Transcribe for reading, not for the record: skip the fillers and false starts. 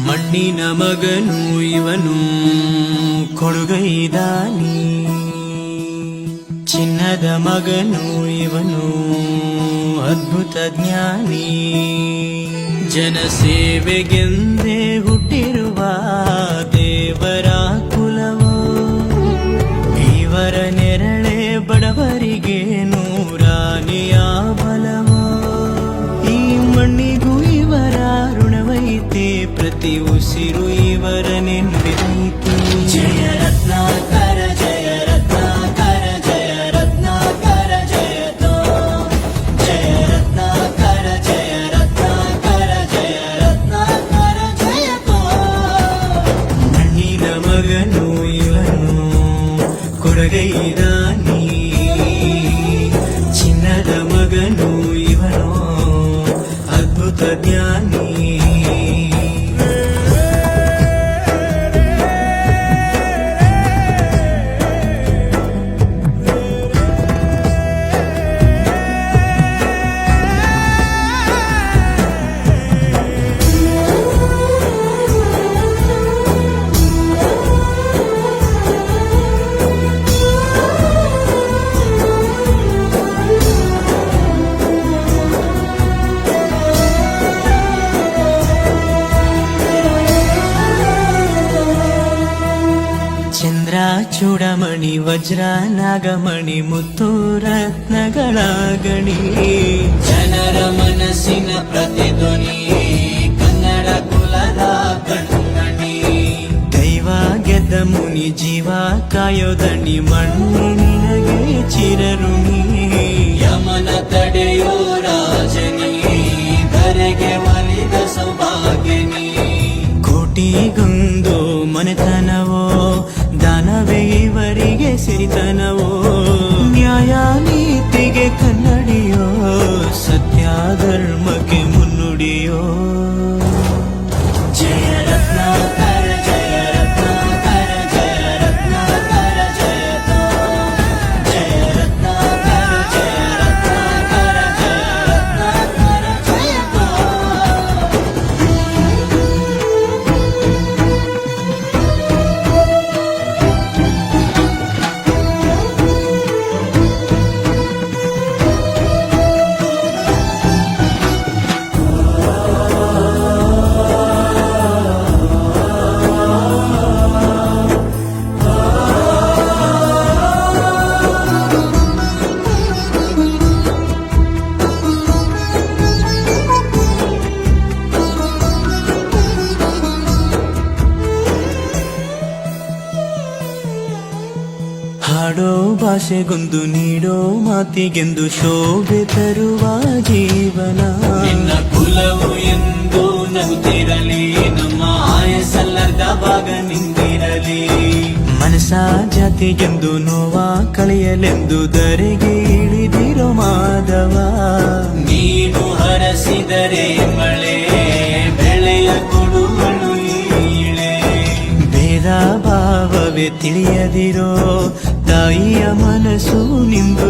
ಮಣ್ಣಿನ ಮಗನು ಇವನು ಕೊಡುಗೈದಾನಿ, ಚಿನ್ನದ ಮಗನು ಇವನು ಅದ್ಭುತ ಜ್ಞಾನಿ. ಜನಸೇವೆಗೆಂದೇ ಹುಟ್ಟಿರುವ ದೇವರ ಕುಲವೋ, ಇವರ ನೆರಳೆ ಬಡವರಿಗೆ ನೂರಾನೆಯ ಬಲವೋ. ಈ ಮಣ್ಣಿಗೂ ಇವರ ಋಣವೈತೆ, ಪ್ರತಿ ಉಸಿರು ಇವರ ನೆನಪಿದೈತೆ. ಜಯ ರತ್ನಾಕರ ಜಯ ರತ್ನಾಕರ ಜಯ ರತ್ನಾಕರ ಜಯತೋ, ಜಯ ರತ್ನಾಕರ ಜಯ ರತ್ನಾಕರ ಜಯ ರತ್ನಾಕರ ಜಯತೋ. ಮಣ್ಣಿನ ಮಗನು ಇವನು ಕೊಡಗೈದಾನಿ, ಚಿನ್ನದ ಮಗನು ಇವನು ಅದ್ಭುತ ಜ್ಞಾನಿ. ಚಂದ್ರ ಚೂಡಮಣಿ ವಜ್ರ ನಾಗಮಣಿ ಮುತ್ತು ರತ್ನಗಳ ಗಣಿ, ಜನರ ಮನಸ್ಸಿನ ಪ್ರತಿಧ್ವನಿ ಕನ್ನಡ ಕುಲದ ಕಣ್ಮಣಿ. ದೈವ ಗೆದ್ದ ಮುನಿ ಜೀವ ಕಾಯೋದಣಿ, ಮಣ್ಣು ನಿನಗೆ ಚಿರಋಣಿ. ಯಮನ ತಡೆಯೋ ರಾಜನಿ, ಧರೆಗೆ ಒಲಿದ ಸೌಭಾಗ್ಯನಿ. ಕೋಟಿಗೊಂದು ಮನೆತನವೋ, ದಾನವೇ ಇವರಿಗೆ ಸಿರಿತನವೋ. ನ್ಯಾಯ ನೀತಿಗೆ ಕನ್ನಡಿಯೋ, ಸತ್ಯ ಧರ್ಮಕ್ಕೆ ಮುನ್ನುಡಿಯೋ. ಜಯ ರತ್ನಾಕರ ಜಯ ರತ್ನಾಕರ ಜಯ ರತ್ನಾಕರ ಜಯತೋ, ಜಯ ರತ್ನಾಕರ ಜಯ ರತ್ನಾಕರ ಜಯ ರತ್ನಾಕರ ಜಯತೋ. ಹಾಡೋ ಭಾಷೆಗೊಂದು, ನೀಡೋ ಮಾತಿಗೆಂದು ಶೋಭೆ ತರುವ ಜೀವನ. ನಿನ್ನ ಕುಲವು ಎಂದು ನಗುತ್ತಿರಲಿ, ನಮ್ಮ ಆಯಸಲ್ಲದ ಭಾಗ ನಿಂದಿರಲಿ. ಮನಸ ಜಾತಿಗೆಂದು ನೋವ ಕಳೆಯಲೆಂದು ಧರೆಗೆ ಇಳಿದಿರೋ ಮಾಧವ. ನೀನು ಹರಸಿದರೆ ಮಳೆ, ಬೆಳೆಯ ಕೊಡುವಳು ಇಳೆ. ಭೇದ ಭಾವವೇ ತಿಳಿಯದಿರೋ ತಾಯಿಯ ಮನಸ್ಸು ನಿಂದು